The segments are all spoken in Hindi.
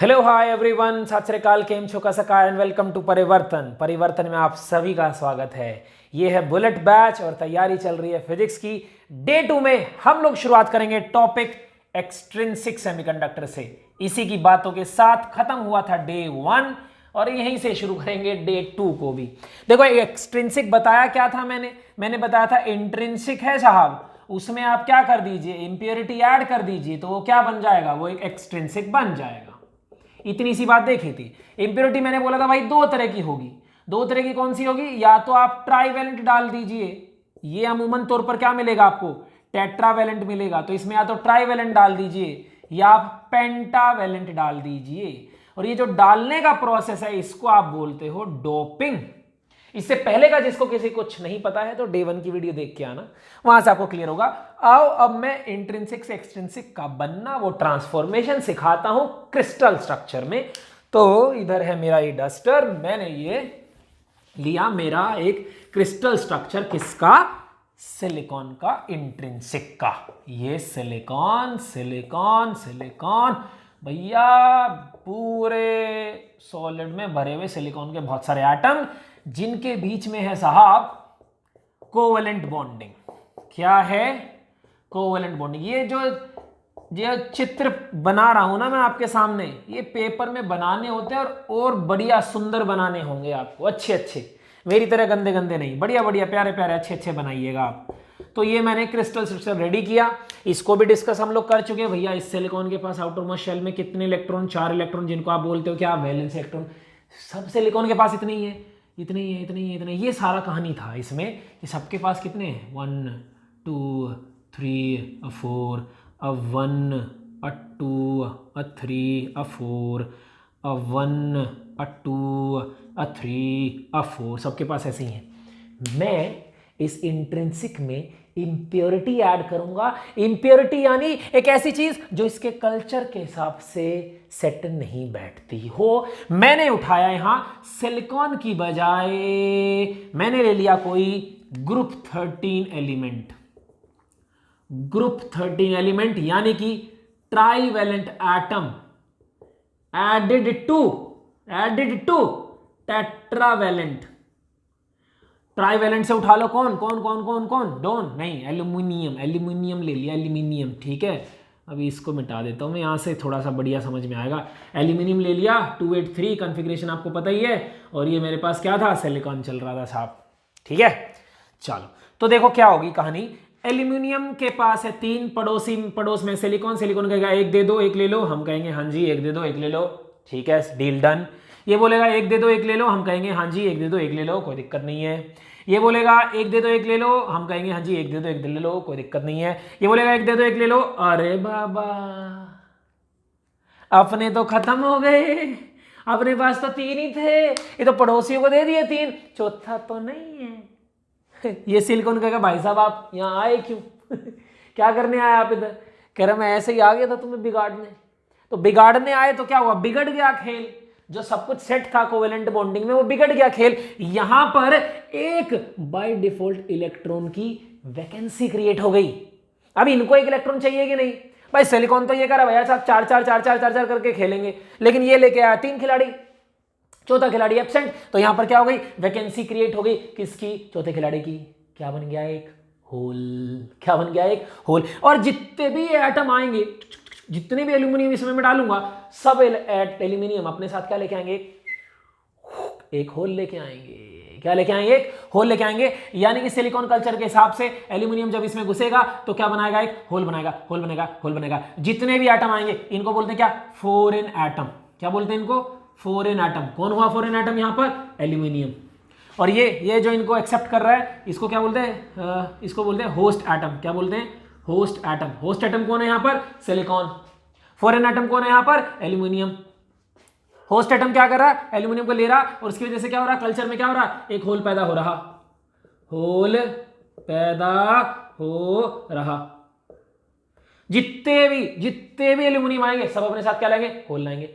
हेलो हाय एवरीवन, सत श्री अकाल, केम छो का सका एंड वेलकम टू परिवर्तन। परिवर्तन में आप सभी का स्वागत है। ये है बुलेट बैच और तैयारी चल रही है फिजिक्स की। डे 2 में हम लोग शुरुआत करेंगे टॉपिक एक्सट्रिंसिक सेमीकंडक्टर से। इसी की बातों के साथ खत्म हुआ था डे 1 और यहीं से शुरू करेंगे डे 2 को भी। देखो एक्सट्रिंसिक बताया क्या था मैंने बताया था इंट्रिंसिक है साहब, उसमें आप क्या कर दीजिए, इंप्योरिटी ऐड कर दीजिए तो वो क्या बन जाएगा, वो एक एक्सट्रिंसिक बन जाएगा। इतनी सी बात देखी थी। इंप्योरिटी मैंने बोला था भाई दो तरह की होगी। दो तरह की कौन सी होगी, या तो आप ट्राईवैलेंट डाल दीजिए, ये अमूमन तौर पर क्या मिलेगा आपको, टेट्रावैलेंट मिलेगा, तो इसमें या तो ट्राईवैलेंट डाल दीजिए या आप पेंटावैलेंट डाल दीजिए। और ये जो डालने का प्रोसेस है इसको आप बोलते हो डोपिंग। इससे पहले का जिसको किसी कुछ नहीं पता है तो डे 1 की वीडियो देख के आना, वहां से आपको क्लियर होगा। आओ अब मैं इंट्रिंसिक से एक्सट्रिंसिक का बनना, वो ट्रांसफॉर्मेशन सिखाता हूं क्रिस्टल स्ट्रक्चर में। तो इधर है मेरा ये डस्टर, मैंने ये लिया मेरा एक क्रिस्टल स्ट्रक्चर, किसका, सिलिकॉन का, इंट्रिंसिक का। ये सिलिकॉन सिलिकॉन सिलिकॉन भैया, पूरे सॉलिड में भरे हुए सिलिकॉन के बहुत सारे एटम, जिनके बीच में है साहब कोवेलेंट बॉन्डिंग। क्या है, कोवेलेंट बॉन्डिंग। ये चित्र बना रहा हूं ना मैं आपके सामने, ये पेपर में बनाने होते हैं और बढ़िया सुंदर बनाने होंगे आपको, अच्छे अच्छे, मेरी तरह गंदे गंदे नहीं, बढ़िया बढ़िया प्यारे प्यारे अच्छे अच्छे बनाइएगा आप। तो ये मैंने क्रिस्टल स्ट्रक्चर रेडी किया, इसको भी डिस्कस हम लोग कर चुके हैं भैया। इस सिलिकॉन के पास आउटर मोस्ट शेल में कितने इलेक्ट्रॉन, 4 इलेक्ट्रॉन, जिनको आप बोलते हो क्या, वैलेंस इलेक्ट्रॉन। सब सिलिकॉन के पास इतने ही है, इतने ही है, इतने ही है, इतने। ये सारा कहानी था इसमें कि सबके पास कितने हैं, 1 2 3 4, a 1 a 2 a 3 a 4 a 1 a 2 a 3 a 4, सबके पास ऐसे ही है। मैं इस इंट्रिंसिक में इंप्योरिटी ऐड करूंगा। इंप्योरिटी यानी एक ऐसी चीज जो इसके कल्चर के हिसाब से सेट नहीं बैठती हो। मैंने उठाया यहां सिलिकॉन की बजाय, मैंने ले लिया कोई ग्रुप 13 एलिमेंट। ग्रुप 13 एलिमेंट यानी कि trivalent atom added to tetravalent. Trivalent से उठा लो, कौन कौन कौन कौन कौन, डोन नहीं, एल्यूमिनियम, एल्यूमिनियम ले लिया, एल्यूमिनियम, ठीक है। अभी इसको मिटा देता हूं मैं, यहां से थोड़ा सा बढ़िया समझ में आएगा। एल्यूमिनियम ले लिया, 283 कॉन्फ़िगरेशन आपको पता ही है, और ये मेरे पास क्या था, सिलिकॉन चल रहा था साहब, ठीक है। चलो तो देखो क्या होगी कहानी। एल्यूमिनियम के पास है 3 पड़ोस में सिलिकॉन। सिलिकॉन कहेगा एक दे दो एक ले लो, हम कहेंगे हाँ जी एक दे दो एक ले लो, ठीक है, डील डन। ये बोलेगा एक दे दो एक ले लो, हम कहेंगे हाँ जी एक दे दो एक ले लो, कोई दिक्कत नहीं है। ये बोलेगा एक दे दो एक ले लो, हम कहेंगे हाँ जी एक दे दो एक ले लो, कोई दिक्कत नहीं है। ये बोलेगा एक दे दो एक ले लो, अरे बाबा अपने तो खत्म हो गए, अपने पास तो 3 ही थे, ये तो पड़ोसियों को दे दिए 3, चौथा तो नहीं है। ये सिलिकॉन कहेगा भाई साहब आप यहाँ आए क्यों, क्या करने आए आप इधर। कह रहा मैं ऐसे ही आ गया था तुम्हें बिगाड़ने। तो बिगाड़ने आए तो क्या हुआ, बिगड़ गया खेल। जो सब कुछ सेट था कोवेलेंट बॉन्डिंग में, वो बिगड़ गया खेल। यहां पर एक बाय डिफॉल्ट इलेक्ट्रॉन की वैकेंसी क्रिएट हो गई। अब इनको एक इलेक्ट्रॉन चाहिए कि नहीं, भाई सिलिकॉन तो ये कह रहा भैया साहब 4 4 4 4 4 4 करके खेलेंगे, लेकिन ये लेके आया 3 खिलाड़ी, चौथा खिलाड़ी एब्सेंट। तो यहां पर क्या हो गई, वैकेंसी क्रिएट हो गई, किसकी, चौथे खिलाड़ी की। क्या बन गया, एक होल। क्या बन गया, एक होल। और जितने भी एटम आएंगे, जितने भी एल्यूमिनियम इसमें मैं डालूंगा, सब एल्यूमिनियम अपने साथ क्या लेके आएंगे, एक होल लेके आएंगे। क्या लेके आएंगे, एक होल लेके आएंगे। यानी कि सिलिकॉन कल्चर के हिसाब से एल्यूमिनियम जब इसमें घुसेगा तो क्या बनाएगा, एक होल बनाएगा, होल बनेगा, होल बनेगा। जितने भी एटम आएंगे इनको बोलते हैं क्या, फॉरेन एटम। क्या बोलते हैं इनको, फॉरेन एटम। कौन हुआ फॉरेन एटम यहां पर, एल्यूमिनियम। और ये जो इनको एक्सेप्ट कर रहा है इसको क्या बोलते हैं, इसको बोलते हैं होस्ट एटम। क्या बोलते हैं, होस्ट एटम। होस्ट एटम कौन है यहां पर, सिलिकॉन। फॉरेन एटम कौन है यहां पर, एल्यूमिनियम। होस्ट एटम क्या कर रहा है, एल्यूमिनियम को ले रहा, और उसकी वजह से क्या हो रहा है, कल्चर में क्या हो रहा है, एक होल पैदा हो रहा, होल पैदा हो रहा। जितने भी एल्यूमिनियम आएंगे सब अपने साथ क्या लाएंगे, होल लाएंगे।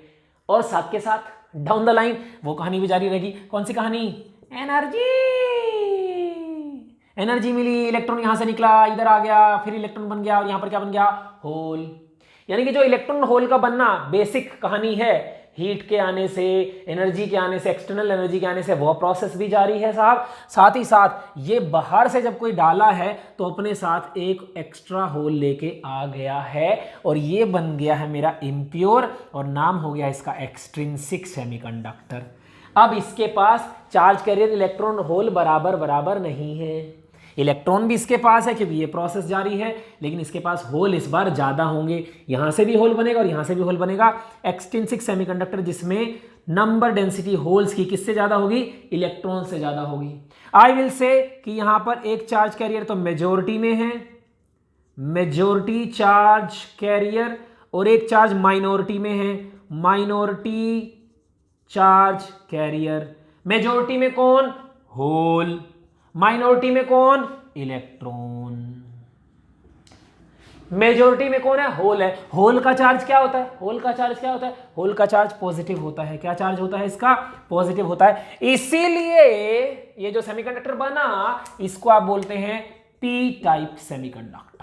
और साथ के साथ डाउन द लाइन वो कहानी भी जारी रहेगी। कौन सी कहानी, एनर्जी। एनर्जी मिली, इलेक्ट्रॉन यहां से निकला, इधर आ गया, फिर इलेक्ट्रॉन बन गया, और यहां पर क्या बन गया, होल। यानी कि जो इलेक्ट्रॉन होल का बनना बेसिक कहानी है, हीट के आने से, एनर्जी के आने से, एक्सटर्नल एनर्जी के आने से, वह प्रोसेस भी जारी है साहब। साथ ही साथ ये बाहर से जब कोई डाला है तो अपने साथ एक एक्स्ट्रा होल लेके आ गया है और ये बन गया है मेरा इम्प्योर और नाम हो गया इसका एक्सट्रिंसिक सेमीकंडक्टर। अब इसके पास चार्ज कैरियर इलेक्ट्रॉन होल बराबर बराबर नहीं है, इलेक्ट्रॉन भी इसके पास है क्योंकि ये प्रोसेस जारी है, लेकिन इसके पास होल इस बार ज़्यादा होंगे, यहाँ से भी होल बनेगा और यहाँ से भी होल बनेगा। एक्सट्रिंसिक सेमीकंडक्टर जिसमें नंबर डेंसिटी होल्स की किससे ज़्यादा होगी, इलेक्ट्रॉन से ज़्यादा होगी। आई विल से कि यहाँ पर एक चार्ज कैरियर तो मेजोरिटी में है, मेजोरिटी चार्ज कैरियर, और एक चार्ज माइनॉरिटी में है, माइनॉरिटी चार्ज कैरियर। मेजोरिटी में कौन, होल, माइनॉरिटी में कौन, इलेक्ट्रॉन। मेजॉरिटी में कौन है, होल है। होल का चार्ज क्या होता है, होल का चार्ज क्या होता है, होल का चार्ज पॉजिटिव होता है। क्या चार्ज होता है इसका, पॉजिटिव होता है। इसीलिए ये जो सेमीकंडक्टर बना इसको आप बोलते हैं पी टाइप सेमीकंडक्टर।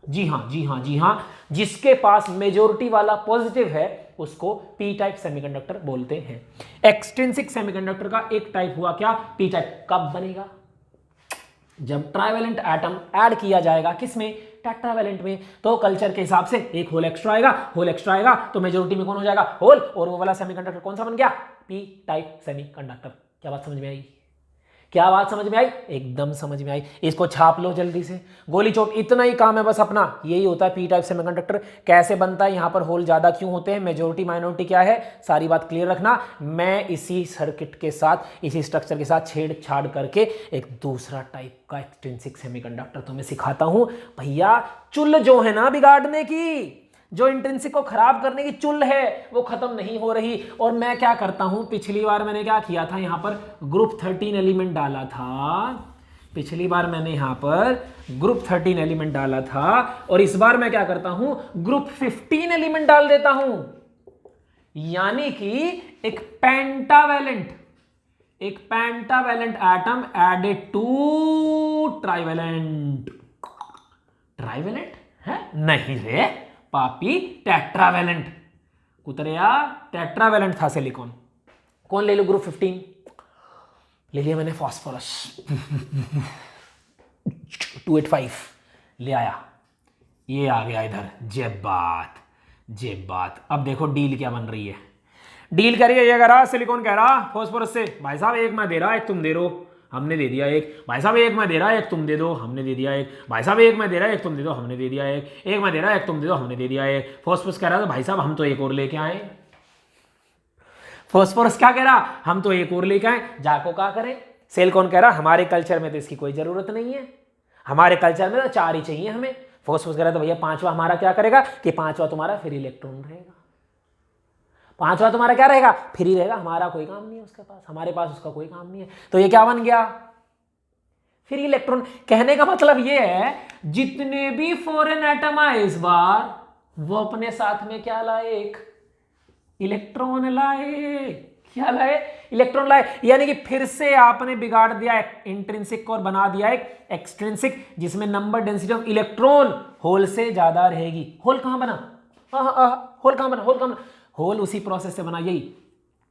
जी हां जी हां जी हां, जिसके पास मेजॉरिटी वाला पॉजिटिव है उसको पी टाइप सेमीकंडक्टर बोलते हैं। एक्सट्रिंसिक सेमीकंडक्टर का एक टाइप हुआ क्या, पी टाइप। कब बनेगा, जब ट्राइवेलेंट एटम ऐड किया जाएगा किसमें, टेट्रावेलेंट में। तो कल्चर के हिसाब से एक होल एक्स्ट्रा आएगा, होल एक्स्ट्रा आएगा तो मेजोरिटी में कौन हो जाएगा, होल, और वो वाला सेमीकंडक्टर कौन सा बन गया, पी टाइप सेमीकंडक्टर। क्या बात समझ में आई, क्या बात समझ में आई, एकदम समझ में आई। इसको छाप लो जल्दी से, गोली चोट, इतना ही काम है बस अपना। यही होता है पी टाइप सेमीकंडक्टर। कैसे बनता है, यहाँ पर होल ज्यादा क्यों होते हैं, मेजोरिटी माइनॉरिटी क्या है, सारी बात क्लियर रखना। मैं इसी सर्किट के साथ, इसी स्ट्रक्चर के साथ छेड़छाड़ करके एक दूसरा टाइप का एक्सट्रिंसिक सेमीकंडक्टर तुम्हें सिखाता हूं। भैया चुल जो है ना बिगाड़ने की, जो इंट्रिंसिक को खराब करने की चुल है वो खत्म नहीं हो रही। और मैं क्या करता हूं, पिछली बार मैंने क्या किया था, यहां पर ग्रुप 13 एलिमेंट डाला था। पिछली बार मैंने यहां पर ग्रुप 13 एलिमेंट डाला था और इस बार मैं क्या करता हूं, ग्रुप 15 एलिमेंट डाल देता हूं। यानी कि एक pentavalent atom added to trivalent. Trivalent है नहीं रे पापी, टेट्रावेलेंट। कुतरिया टेट्रावेलेंट था सिलिकॉन। कौन ले लो, ग्रुप 15 ले लिया मैंने, फास्फोरस 285 ले आया, ये आ गया इधर। जेब बात। अब देखो डील क्या बन रही है, डील करिए। ये कह रहा सिलिकॉन कह रहा फास्फोरस से, भाई साहब एक मैं दे रहा एक तुम दे दो, हमने दे दिया एक। भाई साहब एक मैं दे रहा एक तुम दे दो, हमने दे दिया एक। भाई साहब एक मैं दे रहा एक तुम दे दो, हमने दे दिया एक। एक मैं दे रहा एक तुम दे दो, हमने दे दिया एक। फास्फोरस कह रहा था भाई साहब हम तो एक और लेके आए। फास्फोरस क्या कह रहा, हम तो एक और लेके आए। जाको क्या करें, सिलिकॉन कह रहा हमारे कल्चर में तो इसकी कोई जरूरत नहीं है, हमारे कल्चर में तो 4 ही चाहिए हमें। फास्फोरस कह रहा था भैया 5वां हमारा क्या करेगा, कि 5वां तुम्हारा फ्री इलेक्ट्रॉन रहेगा। 5वां तुम्हारा क्या रहेगा, फ्री रहेगा, हमारा कोई काम नहीं है उसके पास, हमारे पास उसका कोई काम नहीं है। तो ये क्या बन गया, फ्री इलेक्ट्रॉन। कहने का मतलब ये है जितने भी फॉरेन एटम आए इस बार वो अपने साथ में क्या लाए, एक इलेक्ट्रॉन लाए। क्या लाए, इलेक्ट्रॉन लाए। यानी कि फिर से आपने बिगाड़ दिया इंट्रिंसिक को और बना दिया एक एक्सट्रिंसिक, जिसमें number density of electron hole से ज्यादा रहेगी। होल कहां बना, होल कहां बना, होल उसी प्रोसेस से बना। यही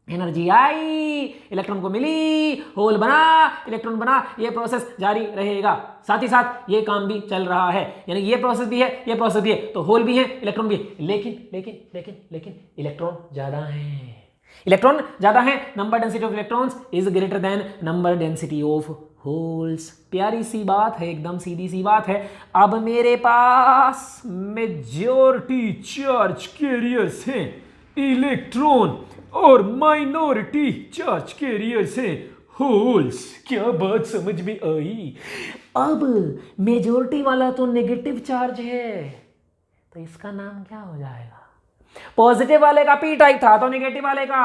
एनर्जी आई, इलेक्ट्रॉन को मिली, होल बना, इलेक्ट्रॉन बना, ये प्रोसेस जारी रहेगा। साथ ही साथ ये काम भी चल रहा है, यानी ये प्रोसेस भी है, ये प्रोसेस भी है, तो होल भी है, इलेक्ट्रॉन भी है। लेकिन इलेक्ट्रॉन ज्यादा है, इलेक्ट्रॉन ज्यादा है। Number density of electrons is greater than number density of holes. प्यारी सी बात है, एकदम सीधी सी बात है। अब मेरे पास मेजॉरिटी चार्ज कैरियर्स हैं इलेक्ट्रॉन और माइनॉरिटी चार्ज कैरियर से होल्स। क्या बात समझ में आई। अब मेजॉरिटी वाला तो नेगेटिव चार्ज है, तो इसका नाम क्या हो जाएगा, पॉजिटिव वाले का पी टाइप था तो नेगेटिव वाले का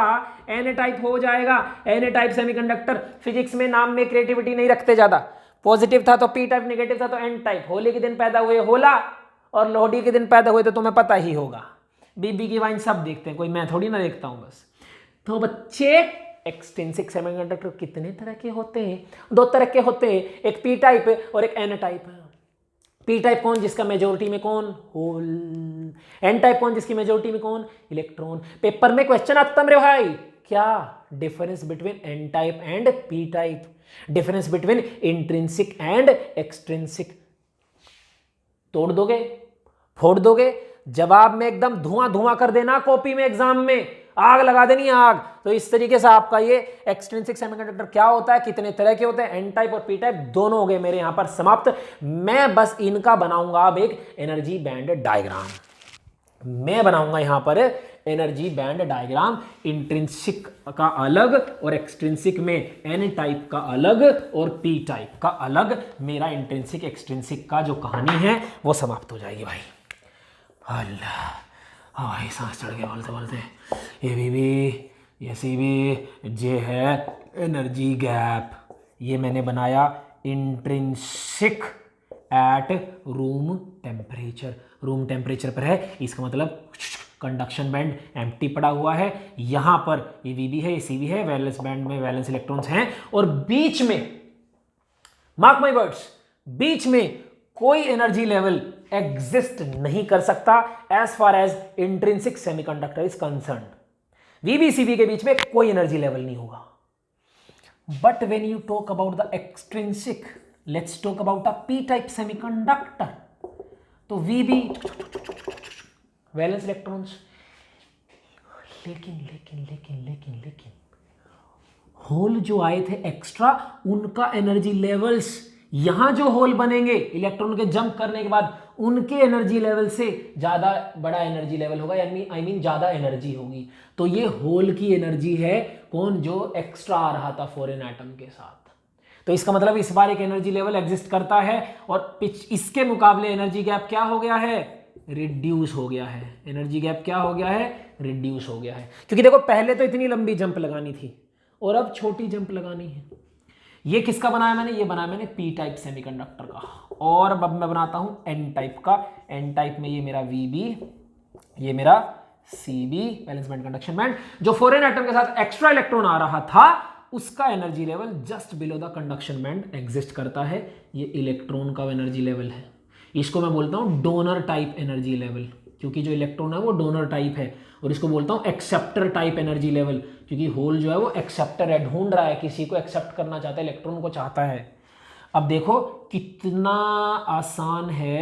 एन टाइप हो जाएगा। N type semiconductor. फिजिक्स में नाम में क्रिएटिविटी नहीं रखते ज्यादा। पॉजिटिव था तो पी टाइप, नेगेटिव था तो एन टाइप। होली के दिन पैदा हुए होला और लोहड़ी के दिन पैदा हुए तो तुम्हें पता ही होगा, बीबी की वाइन सब देखते हैं, कोई मैं थोड़ी ना देखता हूं बस। तो बच्चे एक्सट्रिंसिक सेमीकंडक्टर कितने तरह के होते हैं, 2 तरह के होते हैं, एक पी टाइप और एक एन टाइप। पी टाइप कौन, जिसका मेजोरिटी में कौन, होल। एन टाइप कौन, जिसकी मेजोरिटी में कौन, इलेक्ट्रॉन। पेपर में क्वेश्चन आता मेरे भाई, क्या difference between N type and P type, difference between intrinsic and extrinsic. तोड़ दोगे, फोड़ दोगे, जवाब में एकदम धुआं धुआं कर देना, कॉपी में एग्जाम में आग लगा देनी आग। तो इस तरीके से आपका ये एक्सट्रिंसिक सेमीकंडक्टर क्या होता है, कितने तरह के होते हैं, एन टाइप और पी टाइप दोनों हो गए मेरे यहां पर समाप्त। मैं बस इनका बनाऊंगा अब एक एनर्जी बैंड डायग्राम। मैं बनाऊंगा यहां पर एनर्जी बैंड डायग्राम, इंट्रिंसिक का अलग और एक्सट्रिंसिक में एन टाइप का अलग और पी टाइप का अलग। मेरा इंट्रिंसिक एक्सट्रिंसिक का जो कहानी है वो समाप्त हो जाएगी भाई। अल्लाह, भाई सांस चढ़ गया बोलते बोलते। ये भी ये सी भी जे है एनर्जी गैप, ये मैंने बनाया intrinsic at room temperature. Room temperature पर है, इसका मतलब कंडक्शन बैंड एम्प्टी पड़ा हुआ है। यहां पर ये वीबी है, ये सीबी है, वैलेंस बैंड में वैलेंस इलेक्ट्रॉन्स हैं और बीच में, मार्क माय वर्ड्स, बीच में कोई एनर्जी लेवल एग्जिस्ट नहीं कर सकता as far as intrinsic semiconductor is concern. VB CB के बीच में कोई एनर्जी लेवल नहीं होगा। But when you talk about the extrinsic, let's talk about a P type semiconductor, तो वीबी वैलेंस इलेक्ट्रॉन्स, लेकिन लेकिन लेकिन लेकिन लेकिन होल जो आए थे एक्स्ट्रा, उनका एनर्जी लेवल्स, यहां जो होल बनेंगे इलेक्ट्रॉन के जंप करने के बाद, उनके एनर्जी लेवल से ज्यादा बड़ा एनर्जी लेवल होगा, यानी आई मीन ज्यादा एनर्जी होगी। तो ये होल की एनर्जी है कौन, जो एक्स्ट्रा आ रहा था फॉरेन एटम के साथ। तो इसका मतलब इस बार एक एनर्जी लेवल एग्जिस्ट करता है और इसके मुकाबले एनर्जी गैप क्या हो गया है, रिड्यूस हो गया है। एनर्जी गैप क्या हो गया है, रिड्यूस हो गया है। क्योंकि देखो पहले तो इतनी लंबी जंप लगानी थी और अब छोटी जंप लगानी है। ये किसका बनाया मैंने, ये बनाया मैंने पी टाइप सेमीकंडक्टर का। और अब मैं बनाता हूं एन टाइप का। एन टाइप में ये मेरा वीबी, ये मेरा CB, valence band conduction band. जो फॉरेन एटम के साथ एक्स्ट्रा इलेक्ट्रॉन आ रहा था, उसका energy level just below the conduction band exist करता है। ये इलेक्ट्रॉन का एनर्जी लेवल है, इसको मैं बोलता हूं डोनर टाइप एनर्जी लेवल, क्योंकि जो इलेक्ट्रॉन है वो डोनर टाइप है। और इसको बोलता हूं एक्सेप्टर टाइप एनर्जी लेवल, क्योंकि होल जो है वो एक्सेप्टर है, ढूंढ रहा है, किसी को एक्सेप्ट करना चाहता है, इलेक्ट्रॉन को चाहता है। अब देखो कितना आसान है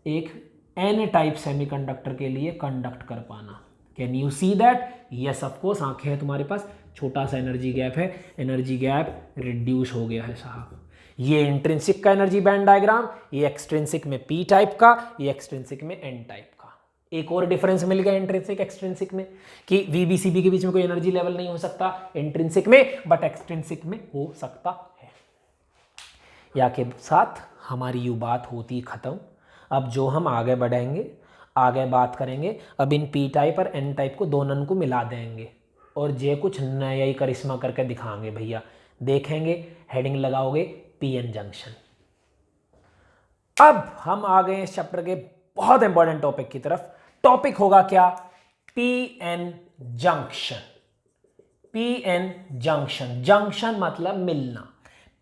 एक एन टाइप सेमीकंडक्टर के लिए कंडक्ट कर पाना। Can you see that? Yes of course, आंखें हैं तुम्हारे पास, छोटा सा एनर्जी गैप है, एनर्जी गैप रिड्यूस हो गया है साहब। ये इंट्रिंसिक का एनर्जी बैंड डायग्राम, ये एक्सट्रिंसिक में पी टाइप का, ये एक्सट्रिंसिक में एन टाइप का। एक और डिफरेंस मिल गया इंट्रिंसिक एक्सट्रिंसिक में कि वीबीसीबी के बीच में कोई एनर्जी लेवल नहीं हो सकता इंट्रिंसिक में, बट एक्सट्रिंसिक में हो सकता है। या के साथ हमारी ये बात होती खत्म। अब जो हम आगे बढ़ेंगे, आगे बात करेंगे, अब इन पी टाइप और एन टाइप को दोनों को मिला देंगे और जे कुछ नया ही करिश्मा करके दिखाएंगे भैया। देखेंगे, हेडिंग लगाओगे पीएन जंक्शन। अब हम आ गए इस चैप्टर के बहुत इंपॉर्टेंट टॉपिक की तरफ। टॉपिक होगा क्या? PN junction. PN junction, junction मतलब मिलना।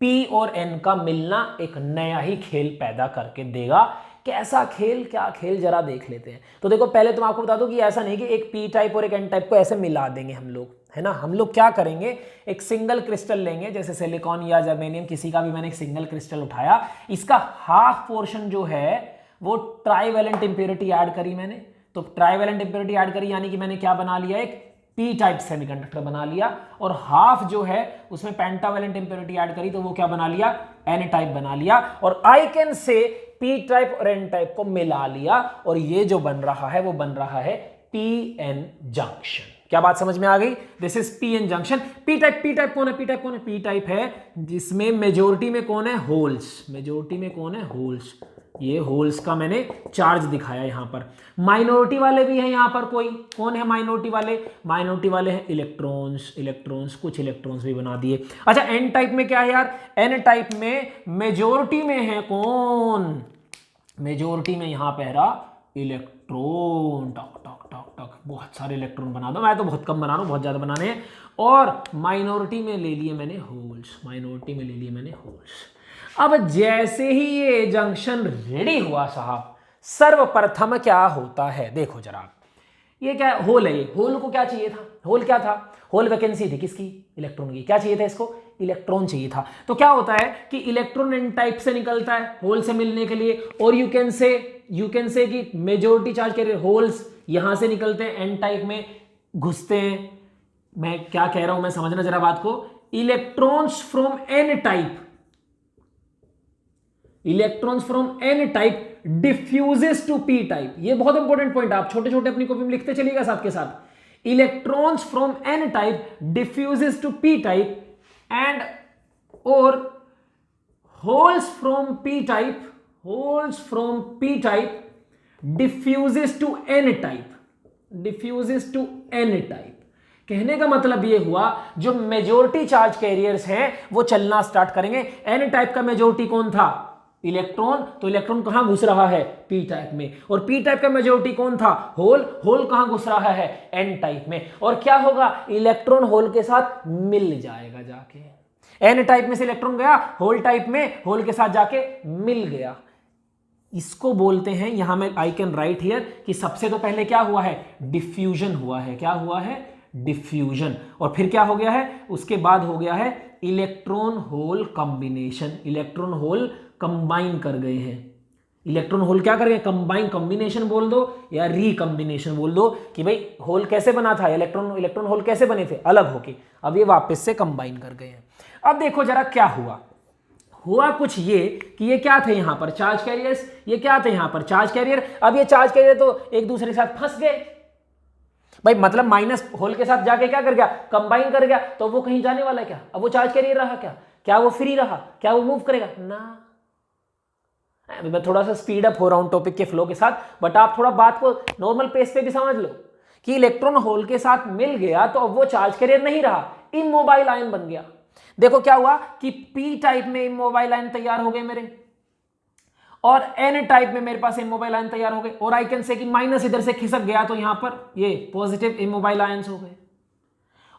पी और एन का मिलना एक नया ही खेल पैदा करके देगा। कैसा खेल, क्या खेल, जरा देख लेते हैं। तो देखो पहले तो मैं आपको बता दूं कि ऐसा नहीं कि एक पी टाइप और एक एन टाइप को ऐसे मिला देंगे हम लोग, है ना। हम लोग क्या करेंगे, एक सिंगल क्रिस्टल लेंगे, जैसे सिलिकॉन या जर्मेनियम, किसी का भी मैंने एक सिंगल क्रिस्टल उठाया, इसका हाफ पोर्शन जो है वो ट्राईवैलेंट इंप्योरिटी ऐड करी मैंने। तो ट्राईवैलेंट इंप्योरिटी ऐड करी यानी कि मैंने क्या बना लिया, एक पी टाइप सेमीकंडक्टर बना लिया। और हाफ जो है उसमें पेंटावैलेंट इंप्योरिटी ऐड करी, तो वो क्या बना लिया, एन टाइप बना लिया। और I can say P type और एन टाइप को मिला लिया और ये जो बन रहा है वो बन रहा है पीएन जंक्शन। क्या बात समझ में आ गई? This is PN junction. P type कौन है, पी टाइप कौन है? पी टाइप है जिसमें मेजोरिटी में कौन है, होल्स। मेजोरिटी में कौन है, होल्स। ये होल्स का मैंने चार्ज दिखाया यहां पर। माइनॉरिटी वाले भी हैं यहां पर, कोई कौन है माइनॉरिटी वाले? माइनॉरिटी वाले हैं इलेक्ट्रॉन्स। इलेक्ट्रॉन्स, कुछ इलेक्ट्रॉन्स भी बना दिए। अच्छा, एन टाइप में क्या है यार? एन टाइप में मेजोरिटी में है कौन? मेजोरिटी में यहां पे है इलेक्ट्रॉन। टक टक टक टक, बहुत सारे इलेक्ट्रॉन बना दो, मैं तो बहुत कम बना रहा हूं, बहुत ज्यादा बनाने हैं। और माइनॉरिटी में ले लिए मैंने होल्स। माइनॉरिटी में ले लिए मैंने होल्स। अब जैसे ही ये जंक्शन रेडी हुआ साहब, सर्वप्रथम क्या होता है, देखो जरा, ये क्या होल है, ये होल को क्या चाहिए था, होल क्या था, होल वैकेंसी थी किसकी, इलेक्ट्रॉन की। क्या चाहिए था इसको, इलेक्ट्रॉन चाहिए था। तो क्या होता है कि इलेक्ट्रॉन एन टाइप से निकलता है होल से मिलने के लिए, और यू कैन से कि मेजॉरिटी चार्ज कैरियर होल्स यहां से निकलते हैं, एन टाइप में घुसते हैं। मैं क्या कह रहा हूं, मैं समझना जरा बात को। Electrons from N type, electrons from N type diffuses to P type. ये बहुत इंपॉर्टेंट पॉइंट, आप छोटे छोटे अपनी कॉपी में लिखते चलिएगा साथ के साथ। Electrons from N type diffuses to P type and और holes from P type, holes from P type diffuses to N type, diffuses to N type. कहने का मतलब यह हुआ जो मेजॉरिटी चार्ज कैरियर्स हैं वो चलना स्टार्ट करेंगे। एन टाइप का मेजॉरिटी कौन था, इलेक्ट्रॉन, तो इलेक्ट्रॉन कहां घुस रहा है, पी टाइप में। और पी टाइप का मेजॉरिटी कौन था, होल, होल कहां घुस रहा है, एन टाइप में। और क्या होगा, इलेक्ट्रॉन होल के साथ मिल जाएगा जाके। एन टाइप में से इलेक्ट्रॉन गया होल टाइप में, होल के साथ जाके मिल गया। इसको बोलते हैं, यहां में आई कैन राइट हियर कि सबसे तो पहले क्या हुआ है, डिफ्यूजन हुआ है। क्या हुआ है, डिफ्यूजन। और फिर क्या हो गया है, उसके बाद हो गया है electron hole combination. Electron hole combine कर गए हैं। इलेक्ट्रॉन होल क्या कर गए, कंबाइन, कॉम्बिनेशन बोल दो या रिकॉम्बिनेशन बोल दो कि भाई होल कैसे बना था, इलेक्ट्रॉन होल कैसे बने थे, अलग होके, अब ये वापस से कंबाइन कर गए हैं। अब देखो जरा क्या हुआ कुछ ये कि ये क्या थे यहां पर चार्ज कैरियर्स, ये क्या थे यहां पर चार्ज कैरियर। अब ये चार्ज कैरियर तो एक दूसरे के साथ फंस गए भाई, मतलब माइनस होल के साथ जाके क्या कर गया, कंबाइन कर गया। तो वो कहीं जाने वाला है क्या, अब वो चार्ज कैरियर रहा क्या, क्या वो फ्री रहा, क्या वो मूव करेगा ना। मैं थोड़ा सा स्पीड अप हो रहा हूं टॉपिक के फ्लो के साथ, बट आप थोड़ा बात को नॉर्मल पेस पे भी समझ लो कि इलेक्ट्रॉन होल के साथ मिल गया तो अब वो चार्ज कैरियर नहीं रहा, इमोबाइल आयन बन गया। देखो क्या हुआ कि पी टाइप में इमोबाइल आयन तैयार हो गए मेरे, और एन टाइप में मेरे पास इमोबाइल आयन तैयार हो गए। और आई कैन से कि माइनस इधर से खिसक गया तो यहां पर ये पॉजिटिव इमोबाइल आयंस हो गए,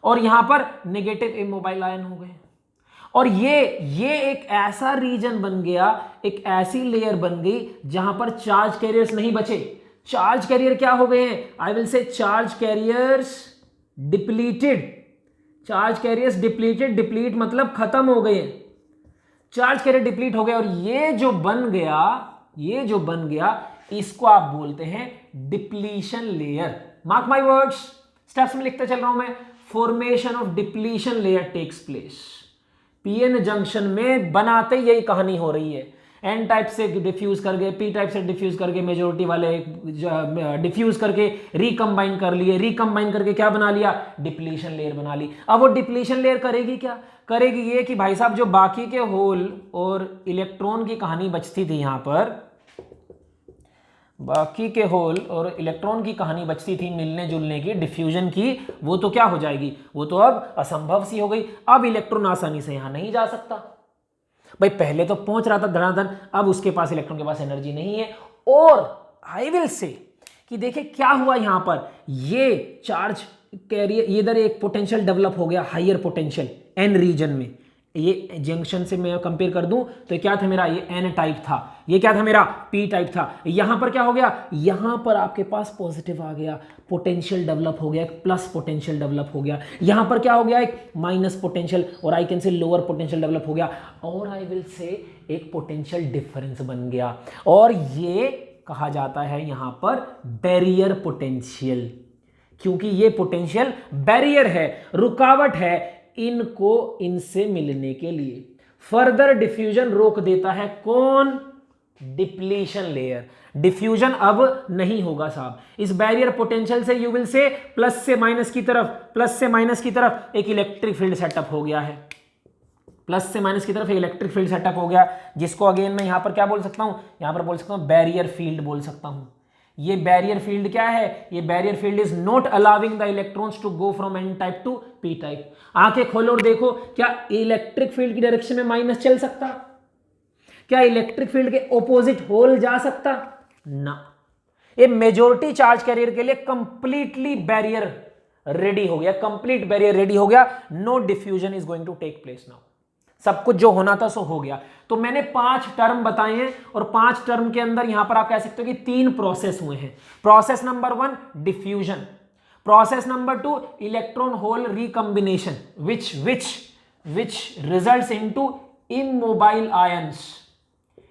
और यहां पर नेगेटिव इमोबाइल आयन हो गए। और ये एक ऐसा रीजन बन गया, एक ऐसी लेयर बन गई जहां पर चार्ज कैरियर्स नहीं बचे। चार्ज कैरियर क्या हो गए हैं, I will say charge carriers depleted. Charge carriers depleted, deplete मतलब खत्म हो गए, चार्ज कैरियर डिप्लीट हो गए। और ये जो बन गया इसको आप बोलते हैं depletion layer. Mark my words, steps में लिखते चल रहा हूं मैं। Formation of depletion layer takes place. PN junction में बनाते यही कहानी हो रही है। एन टाइप से डिफ्यूज कर गए, पी टाइप से डिफ्यूज करके मेजोरिटी वाले डिफ्यूज करके रिकंबाइन कर लिए, रिकंबाइन करके क्या बना लिया, डिप्लीशन लेयर बना ली। अब वो डिप्लीशन लेयर करेगी क्या, करेगी ये कि भाई साहब जो बाकी के होल और इलेक्ट्रॉन की कहानी बचती थी, यहां पर बाकी के होल और इलेक्ट्रॉन की कहानी बचती थी मिलने जुलने की, डिफ्यूजन की, वो तो क्या हो जाएगी, वो तो अब असंभव सी हो गई। अब इलेक्ट्रॉन आसानी से यहां नहीं जा सकता भाई, पहले तो पहुंच रहा था धनाधन, अब उसके पास इलेक्ट्रॉन के पास एनर्जी नहीं है। और आई विल से कि देखिए क्या हुआ यहां पर, ये चार्ज कैरियर इधर एक पोटेंशियल डेवलप हो गया, हायर पोटेंशियल एन रीजन में। ये जंक्शन से मैं कंपेयर कर दूं तो क्या था मेरा, ये एन टाइप था, ये क्या था मेरा, पी टाइप था। यहां पर क्या हो गया, यहां पर आपके पास पॉजिटिव आ गया, पोटेंशियल डेवलप हो गया, एक प्लस पोटेंशियल डेवलप हो गया। यहां पर क्या हो गया, एक माइनस पोटेंशियल, और I can say lower potential develop हो गया, और आई विल से एक पोटेंशियल डिफरेंस बन गया। और ये कहा जाता है यहां पर बैरियर पोटेंशियल, क्योंकि ये पोटेंशियल बैरियर है, रुकावट है इनको इनसे मिलने के लिए। फर्दर डिफ्यूजन रोक देता है कौन, डिप्लीशन लेयर। डिफ्यूजन अब नहीं होगा साहब। इस बैरियर पोटेंशियल से यू विल से प्लस से माइनस की तरफ एक इलेक्ट्रिक फील्ड सेटअप हो गया है, प्लस से माइनस की तरफ एक इलेक्ट्रिक फील्ड सेटअप हो गया, जिसको अगेन मैं यहां पर क्या बोल सकता हूं, यहां पर बोल सकता हूं बैरियर फील्ड बोल सकता हूं। ये बैरियर फील्ड क्या है, ये barrier field is not allowing the electrons to go from N type to P type. आंखें खोलो और देखो, क्या इलेक्ट्रिक फील्ड की डायरेक्शन में माइनस चल सकता, क्या इलेक्ट्रिक फील्ड के ऑपोजिट होल जा सकता ना। ये मेजॉरिटी चार्ज कैरियर के लिए कंप्लीटली बैरियर रेडी हो गया, कंप्लीट बैरियर रेडी हो गया, no diffusion is going to take place now. सब कुछ जो होना था सो हो गया। तो मैंने 5 टर्म बताए हैं और 5 टर्म के अंदर यहां पर आप कह सकते हो कि 3 प्रोसेस हुए हैं। Process number 1 diffusion, process number 2 electron hole recombination which results into immobile ions,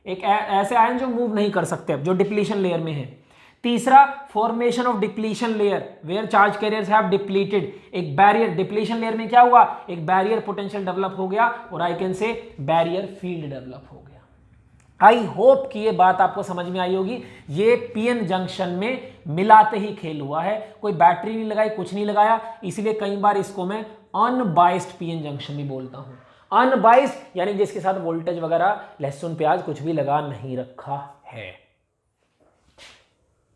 एक ऐसे आयन जो मूव नहीं कर सकते, अब जो डिप्लीशन लेयर में है। तीसरा formation of depletion layer where charge carriers have depleted, एक बैरियर, डिप्लीशन लेयर में क्या हुआ, एक बैरियर पोटेंशियल डेवलप हो गया और I can say barrier field develop हो गया। आई होप कि ये बात आपको समझ में आई होगी। ये पीएन जंक्शन में मिलाते ही खेल हुआ है, कोई बैटरी नहीं लगाई, कुछ नहीं लगाया, इसलिए कई बार इसको मैं अनबाइस्ड पीएन जंक्शन भी बोलता हूं। अनबाइस्ड यानी जिसके साथ वोल्टेज वगैरह लहसुन प्याज कुछ भी लगा नहीं रखा है।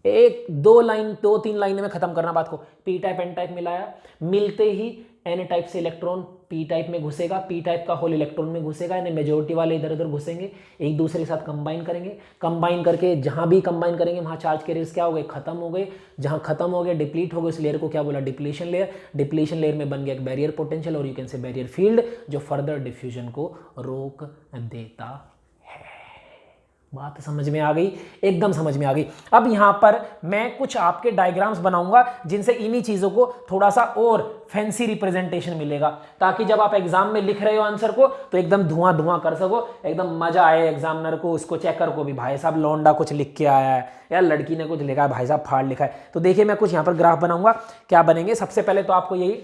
एक दो तीन लाइन में खत्म करना बात को। पी टाइप एन टाइप मिलाया, मिलते ही एन टाइप से इलेक्ट्रॉन पी टाइप में घुसेगा, पी टाइप का होल इलेक्ट्रॉन में घुसेगा, यानी मेजोरिटी वाले इधर उधर घुसेंगे, एक दूसरे के साथ कंबाइन करेंगे, कंबाइन करके जहां भी कंबाइन करेंगे वहां चार्ज कैरियर्स क्या हो गए, खत्म हो गए, जहां खत्म हो गए डिप्लीट हो गए, उस लेयर को क्या बोला, डिप्लीशन लेयर। डिप्लीशन लेयर में बन गया एक बैरियर पोटेंशियल और you can say barrier field, जो फर्दर डिफ्यूजन को रोक देता। बात समझ में आ गई, एकदम समझ में आ गई। अब यहां पर मैं कुछ आपके डायग्राम्स बनाऊंगा जिनसे इन्हीं चीजों को थोड़ा सा और फैंसी रिप्रेजेंटेशन मिलेगा, ताकि जब आप एग्जाम में लिख रहे हो आंसर को तो एकदम धुआं धुआं कर सको, एकदम मजा आए एग्जामिनर को, उसको चेकर को भी, भाई साहब लौंडा कुछ लिख के आया है या लड़की ने कुछ लिखा है, भाई साहब फाड़ लिखा है। तो देखिए मैं कुछ यहां पर ग्राफ बनाऊंगा। क्या बनेंगे, सबसे पहले तो आपको यही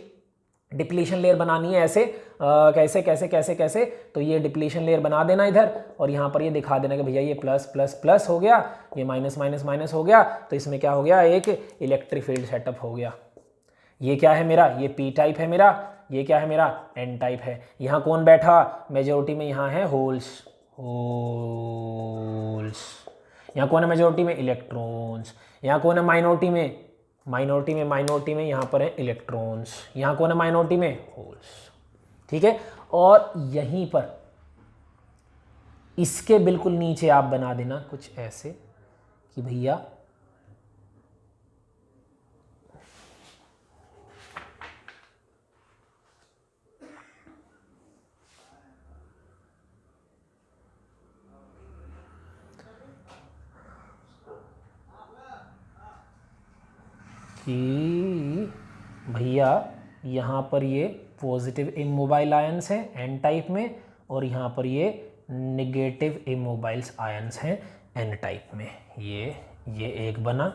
डिप्लीशन लेयर बनानी है, ऐसे कैसे कैसे कैसे कैसे, तो ये डिप्लीशन लेयर बना देना इधर और यहाँ पर ये दिखा देना कि भैया ये प्लस प्लस प्लस हो गया, ये माइनस माइनस माइनस हो गया, तो इसमें क्या हो गया, एक इलेक्ट्रिक फील्ड सेटअप हो गया। ये क्या है मेरा, ये पी टाइप है मेरा, ये क्या है मेरा, एन टाइप है। यहाँ कौन बैठा, मेजोरिटी में यहाँ है होल्स, होल्स। यहाँ कौन है मेजोरिटी में, इलेक्ट्रॉन्स। यहाँ कौन है माइनॉरिटी में, माइनॉरिटी में यहाँ पर है इलेक्ट्रॉन्स। यहाँ कौन है माइनॉरिटी में, होल्स। ठीक है, और यहीं पर इसके बिल्कुल नीचे आप बना देना कुछ ऐसे कि भैया कि भैया यहाँ पर ये पॉजिटिव इमोबाइल आयंस हैं एन टाइप में और यहाँ पर ये नेगेटिव इमोबाइल्स आयंस हैं एन टाइप में। ये एक बना,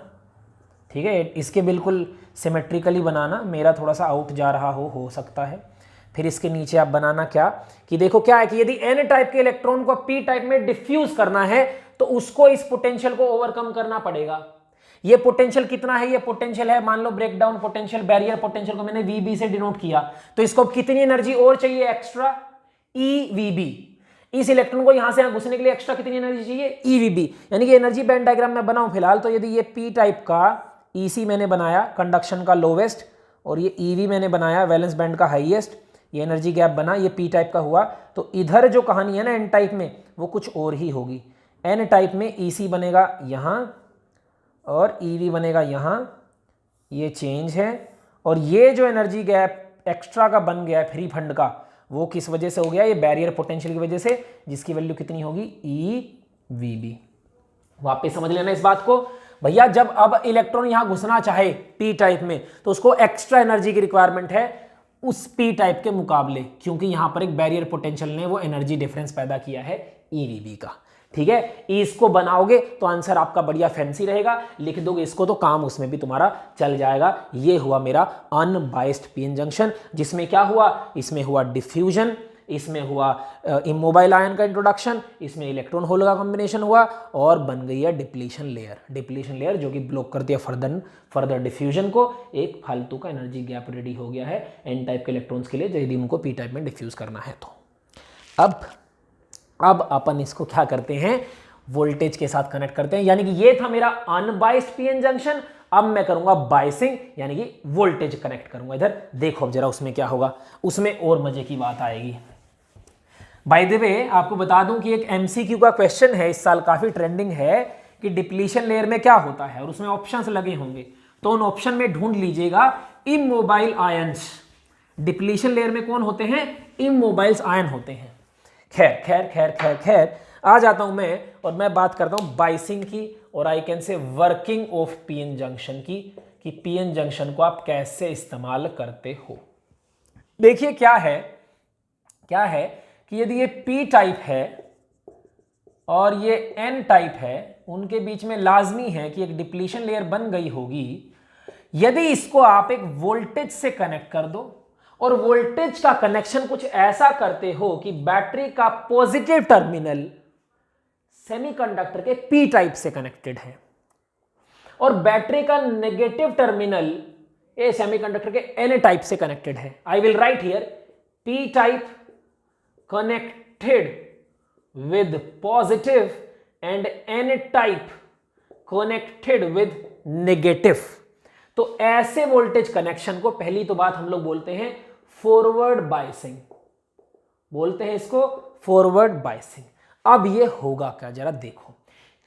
ठीक है, इसके बिल्कुल सिमेट्रिकली बनाना, मेरा थोड़ा सा आउट जा रहा हो सकता है। फिर इसके नीचे आप बनाना क्या कि देखो क्या है कि यदि एन टाइप के इलेक्ट्रॉन को पी टाइप में डिफ्यूज करना है तो उसको इस पोटेंशियल को ओवरकम करना पड़ेगा। ये पोटेंशियल कितना है, ये पोटेंशियल है मान लो ब्रेकडाउन पोटेंशियल, बैरियर पोटेंशियल को मैंने वीबी से डिनोट किया, तो इसको कितनी एनर्जी और चाहिए एक्स्ट्रा, ईवीबी। इस इलेक्ट्रॉन को यहां से यहां घुसने के लिए एक्स्ट्रा कितनी एनर्जी चाहिए, ईवीबी। यानी कि एनर्जी बैंड डायग्राम में बनाऊं फिलहाल, तो यदि ये पी टाइप का ईसी मैंने बनाया कंडक्शन का लोवेस्ट और ये ईवी मैंने बनाया वैलेंस बैंड का हाईएस्ट, ये एनर्जी गैप बना, ये पी टाइप का हुआ, तो इधर जो कहानी है ना एन टाइप में वो कुछ और ही होगी। एन टाइप में ईसी बनेगा यहां और ईवी बनेगा यहाँ, ये चेंज है। और ये जो एनर्जी गैप एक्स्ट्रा का बन गया है फ्री फंड का, वो किस वजह से हो गया, ये बैरियर पोटेंशियल की वजह से, जिसकी वैल्यू कितनी होगी, ईवीबी। वापस समझ लेना इस बात को भैया, जब अब इलेक्ट्रॉन यहाँ घुसना चाहे पी टाइप में तो उसको एक्स्ट्रा एनर्जी की रिक्वायरमेंट है उस पी टाइप के मुकाबले, क्योंकि यहाँ पर एक बैरियर पोटेंशियल ने वो एनर्जी डिफरेंस पैदा किया है ईवीबी का। ठीक है, इसको बनाओगे तो आंसर आपका बढ़िया फैंसी रहेगा, लिख दोगे इसको तो काम उसमें भी तुम्हारा चल जाएगा। ये हुआ मेरा अनबाइस्ड पीएन जंक्शन, जिसमें क्या हुआ, इसमें हुआ डिफ्यूजन, इसमें हुआ इमोबाइल आयन का इंट्रोडक्शन, इसमें इलेक्ट्रॉन होल का कॉम्बिनेशन हुआ और बन गई है डिप्लीशन लेयर। डिप्लीशन लेयर जो कि ब्लॉक करती है फर्दर डिफ्यूजन को। एक फालतू का एनर्जी गैप रेडी हो गया है एन टाइप के इलेक्ट्रॉन्स के लिए, यदि उनको पी टाइप में डिफ्यूज करना है तो। अब अपन इसको क्या करते हैं, वोल्टेज के साथ कनेक्ट करते हैं। यानी कि ये था मेरा अनबाइस्ड पीएन जंक्शन। अब मैं करूंगा बाइसिंग, यानी कि वोल्टेज कनेक्ट करूंगा इधर। देखो अब जरा उसमें क्या होगा, उसमें और मजे की बात आएगी। बाय द वे आपको बता दूं कि एक एमसीक्यू का क्वेश्चन है इस साल, काफी ट्रेंडिंग है, कि डिप्लीशन लेयर में क्या होता है, और उसमें ऑप्शंस लगे होंगे, तो उन ऑप्शन में ढूंढ लीजिएगा इमोबाइल आयंस। डिप्लीशन लेयर में कौन होते हैं, इमोबाइल्स आयन होते हैं। खैर खैर खैर खैर खैर आ जाता हूं मैं और मैं बात करता हूं बाइसिंग की और I can say working of PN junction की, कि पीएन जंक्शन को आप कैसे इस्तेमाल करते हो। देखिए क्या है कि यदि ये पी टाइप है और ये एन टाइप है, उनके बीच में लाजमी है कि एक डिप्लीशन लेयर बन गई होगी। यदि इसको आप एक वोल्टेज से कनेक्ट कर दो और वोल्टेज का कनेक्शन कुछ ऐसा करते हो कि बैटरी का पॉजिटिव टर्मिनल सेमीकंडक्टर के पी टाइप से कनेक्टेड है और बैटरी का नेगेटिव टर्मिनल ए सेमीकंडक्टर के एन टाइप से कनेक्टेड है। I will write here P type connected with positive and n type connected with negative। तो ऐसे वोल्टेज कनेक्शन को पहली तो बात हम लोग बोलते हैं फॉरवर्ड बायसिंग, बोलते हैं इसको फॉरवर्ड बायसिंग। अब ये होगा क्या जरा देखो,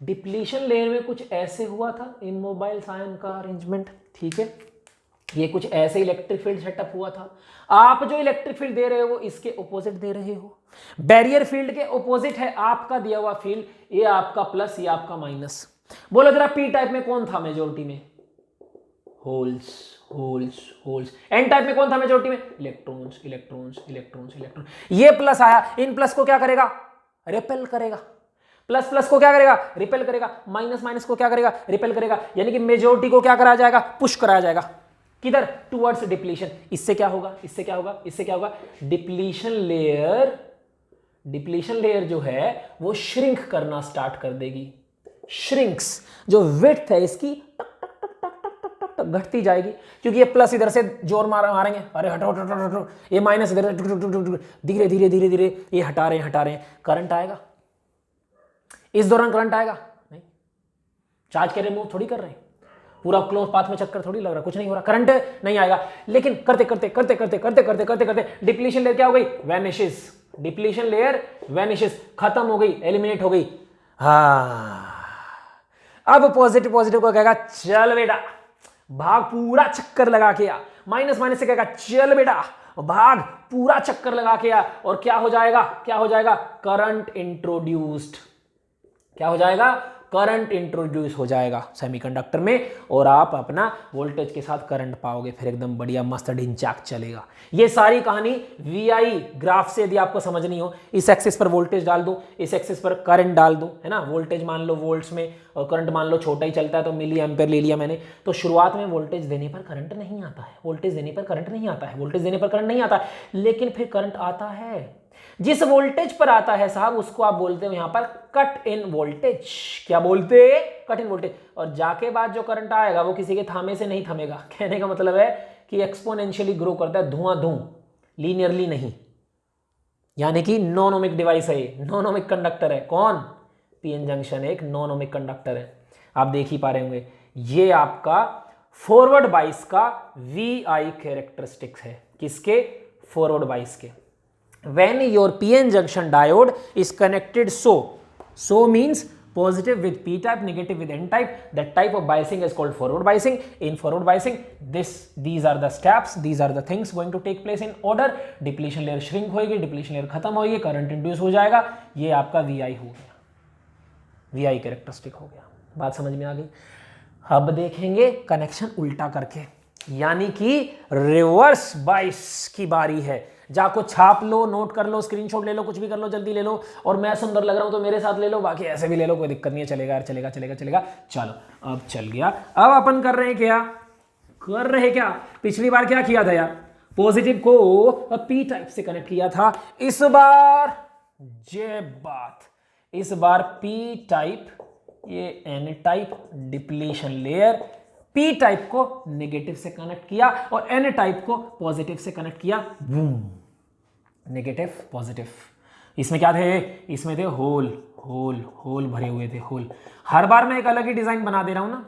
डिप्लीशन लेयर में कुछ ऐसे हुआ था इन मोबाइल आयन का अरेंजमेंट, ठीक है, ये कुछ ऐसे इलेक्ट्रिक फील्ड सेटअप हुआ था। आप जो इलेक्ट्रिक फील्ड दे रहे हो वो इसके ऑपोजिट दे रहे हो, बैरियर फील्ड के ऑपोजिट है आपका दिया हुआ फील्ड, ये आपका प्लस ये आपका माइनस। बोलो जरा पी टाइप में कौन था मेजोरिटी में? Holes holes holes. N type में कौन था मेजोरिटी में? Electrons electrons electrons electron. ये प्लस आया, इन प्लस को क्या करेगा? रिपेल करेगा। प्लस प्लस को क्या करेगा? रिपेल करेगा। माइनस माइनस को क्या करेगा? रिपेल करेगा। यानी कि मेजोरिटी को क्या कराया जाएगा? पुश कराया जाएगा किधर? Towards depletion. इससे क्या होगा? इससे क्या होगा? इससे क्या होगा? डिप्लीशन लेयर जो है वो श्रिंक करना स्टार्ट कर देगी। श्रिंक्स, जो विड्थ है इसकी घटती जाएगी, क्योंकि ये प्लस इधर से जोर मारेंगे, अरे हटो हटो हटो हटो, ये माइनस इधर धीरे धीरे धीरे धीरे ये हटा रहे हैं, करंट आएगा। इस दौरान करंट आएगा नहीं, चार्ज के रिमूव थोड़ी कर रहे हैं, पूरा क्लोज पाथ में चक्कर थोड़ी लग रहा, कुछ नहीं हो रहा, करंट नहीं आएगा। लेकिन करते करते करते करते करते करते करते करते डिप्लीशन लेयर क्या हो गई? वैनिशेस। डिप्लीशन लेयर वैनिशेस, खत्म हो गई, एलिमिनेट हो गई। अब पॉजिटिव को कहेगा चल बेटा भाग, पूरा चक्कर लगा के आ। माइनस माइनस से कहेगा चल बेटा भाग, पूरा चक्कर लगा के आ। और क्या हो जाएगा? Current introduced. क्या हो जाएगा? करंट इंट्रोड्यूस हो जाएगा सेमीकंडक्टर में और आप अपना वोल्टेज के साथ करंट पाओगे, फिर एकदम बढ़िया मस्त ढिंचाक चलेगा। ये सारी कहानी VI ग्राफ से यदि आपको समझनी हो, इस एक्सिस पर वोल्टेज डाल दो, इस एक्सिस पर करंट डाल दो, है ना। वोल्टेज मान लो वोल्ट्स में और करंट मान लो छोटा ही चलता है तो मिली एम्पेयर ले लिया मैंने। तो शुरुआत में वोल्टेज देने पर करंट नहीं आता है, वोल्टेज देने पर करंट नहीं आता है, वोल्टेज देने पर करंट नहीं आता है, लेकिन फिर करंट आता है। जिस वोल्टेज पर आता है साहब उसको आप बोलते हो यहां पर कट इन वोल्टेज। क्या बोलते हैं? Cut in voltage. और जाके बाद जो करंट आएगा वो किसी के थामे से नहीं थमेगा। कहने का मतलब है कि एक्सपोनेंशियली ग्रो करता है, धुआं लीनियरली नहीं। यानी कि नॉन ओमिक डिवाइस है, नॉन ओमिक कंडक्टर है। कौन? पीएन जंक्शन एक नॉन ओमिक कंडक्टर है। आप देख ही पा रहे होंगे, ये आपका फॉरवर्ड बाइस का VI कैरेक्टरिस्टिक्स है। किसके? फॉरवर्ड बाइस के। When your PN junction diode is connected so means positive with P type, negative with N type, that type of biasing is called forward biasing. In forward biasing, these are the steps, these are the things going to take place in order. Depletion layer shrink होगी, depletion layer खत्म होगी, current induce हो जाएगा, ये आपका VI हो गया, VI कैरेक्टरिस्टिक हो गया। बात समझ में आ गई? अब देखेंगे कनेक्शन उल्टा करके, यानी कि रिवर्स बाइस की बारी है। जाको छाप लो, नोट कर लो, स्क्रीनशॉट ले लो, कुछ भी कर लो, जल्दी ले लो। और मैं सुंदर लग रहा हूं तो मेरे साथ ले लो, बाकी ऐसे भी ले लो, कोई दिक्कत नहीं है, चलेगा यार, चलेगा चलेगा चलेगा। चलो अब चल गया। अब अपन कर रहे क्या? पिछली बार क्या किया था यार? पॉजिटिव को P टाइप से कनेक्ट किया था। इस बार इस बार P टाइप, ये N type depletion layer P type को नेगेटिव से कनेक्ट किया और N टाइप को पॉजिटिव से कनेक्ट किया। Boom, negative positive. इसमें क्या थे? इसमें थे होल भरे हुए थे, होल। हर बार मैं एक अलग ही डिजाइन बना दे रहा हूं ना।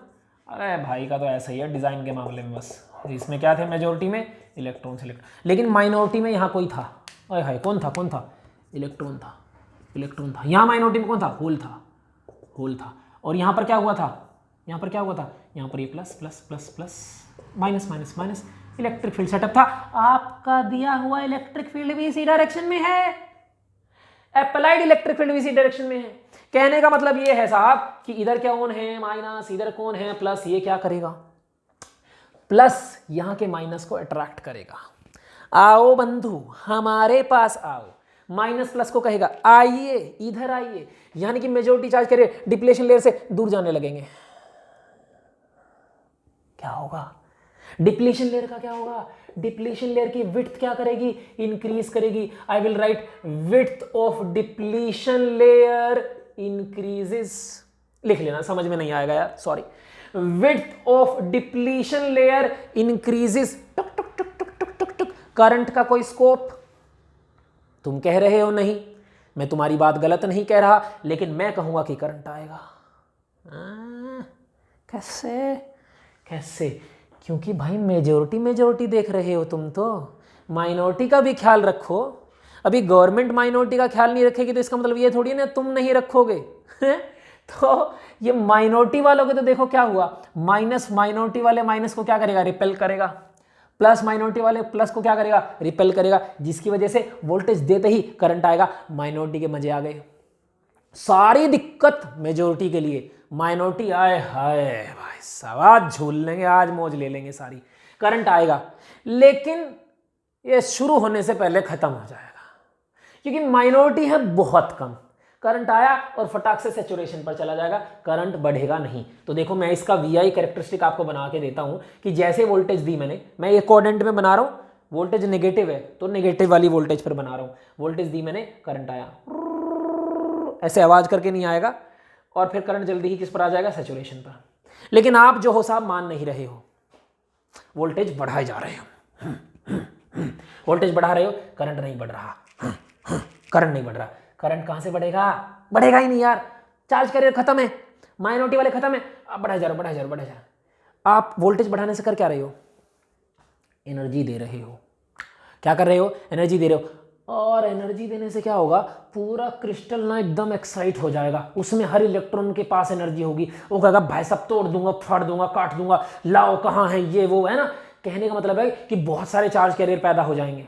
अरे भाई का तो ऐसा ही है डिजाइन के मामले में। बस इसमें क्या थे? मेजोरिटी में इलेक्ट्रॉन, लेकिन माइनॉरिटी में यहाँ कोई था। अरे हाय, कौन था? इलेक्ट्रॉन था। यहाँ माइनॉरिटी में कौन था? होल था। और यहाँ पर क्या हुआ था? यहाँ पर ये plus plus plus plus minus minus minus electric field setup था। आपका दिया हुआ इलेक्ट्रिक फील्ड भी इसी डायरेक्शन में है। अप्लाइड इलेक्ट्रिक फील्ड भी इसी डायरेक्शन में है। कहने का मतलब ये है साहब कि इधर क्या कौन है माइनस, इधर कौन है प्लस, ये क्या करेगा प्लस यहां के माइनस को अट्रैक्ट करेगा। आओ बंधु हमारे पास आओ, माइनस प्लस को कहेगा आइए इधर आइए, यानी कि मेजॉरिटी चार्ज करे डिप्लेशन लेयर से दूर जाने लगेंगे। क्या होगा डिप्लीशन लेयर का, क्या होगा डिप्लीशन लेयर की विड्थ क्या करेगी, इंक्रीज करेगी। I will write width of depletion layer increases, लिख लेना समझ में नहीं आएगा यार sorry. Width of depletion layer increases, took took took took took took took. Current का कोई स्कोप, तुम कह रहे हो नहीं, मैं तुम्हारी बात गलत नहीं कह रहा, लेकिन मैं कहूंगा कि करंट आएगा। कैसे कैसे, क्योंकि भाई मेजोरिटी देख रहे हो तुम, तो माइनॉरिटी का भी ख्याल रखो। अभी गवर्नमेंट माइनॉरिटी का ख्याल नहीं रखेगी तो इसका मतलब ये थोड़ी ना तुम नहीं रखोगे तो ये माइनॉरिटी वालों के तो देखो क्या हुआ, माइनस माइनॉरिटी वाले माइनस को क्या करेगा रिपेल करेगा, प्लस माइनॉरिटी वाले प्लस को क्या करेगा रिपेल करेगा, जिसकी वजह से वोल्टेज देते ही करंट आएगा। माइनॉरिटी के मजे आ गए, सारी दिक्कत मेजोरिटी के लिए, माइनॉरिटी आए हाय भाई साहब आज झूल लेंगे, आज मौज ले लेंगे सारी। करंट आएगा लेकिन ये शुरू होने से पहले खत्म हो जाएगा, क्योंकि माइनॉरिटी है बहुत कम। करंट आया और फटाक से सैचुरेशन पर चला जाएगा, करंट बढ़ेगा नहीं। तो देखो मैं इसका वीआई कैरेक्टरिस्टिक आपको बना के देता हूं कि जैसे वोल्टेज दी मैं ये कोऑर्डिनेट में बना रहा हूं, वोल्टेज नेगेटिव है तो नेगेटिव वाली वोल्टेज पर बना रहा हूं, वोल्टेज दी मैंने करंट आया, ऐसे आवाज करके नहीं आएगा और फिर करंट जल्दी ही किस पर आ जाएगा सैचुरेशन पर। लेकिन आप जो हो साहब मान नहीं रहे हो, वोल्टेज बढ़ाए जा रहे हो, वोल्टेज बढ़ा रहे हो, करंट नहीं बढ़ रहा, करंट नहीं बढ़ रहा। करंट कहां से बढ़ेगा, बढ़ेगा ही नहीं यार, चार्ज कैरियर खत्म है, माइनॉरिटी वाले खत्म है, अब बढ़ाए जा रहे हो। आप वोल्टेज बढ़ाने से कर क्या रहे हो, एनर्जी दे रहे हो। क्या कर रहे हो, एनर्जी दे रहे हो। और एनर्जी देने से क्या होगा, पूरा क्रिस्टल ना एकदम एक्साइट हो जाएगा, उसमें हर इलेक्ट्रॉन के पास एनर्जी होगी, वो कहेगा भाई सब तोड़ दूंगा, फाड़ दूंगा, काट दूंगा, लाओ कहाँ है ये वो, है ना। कहने का मतलब है कि बहुत सारे चार्ज कैरियर पैदा हो जाएंगे,